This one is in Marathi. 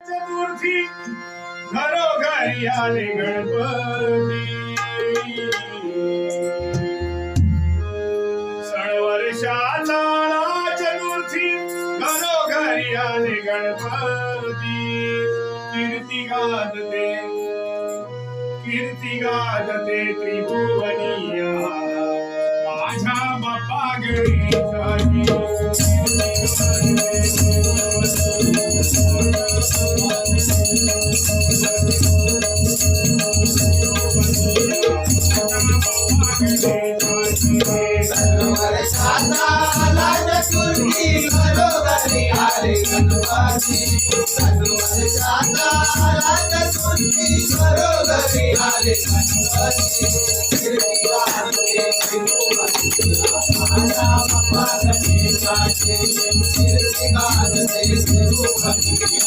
चतुर्थी घरोघरी आले गणपती सण वर्षाला चतुर्थी घरोघरी आले गणपती कीर्ती गाजते त्रिभुवनिया माझ्या बाप्पा गणेशाची Thank you.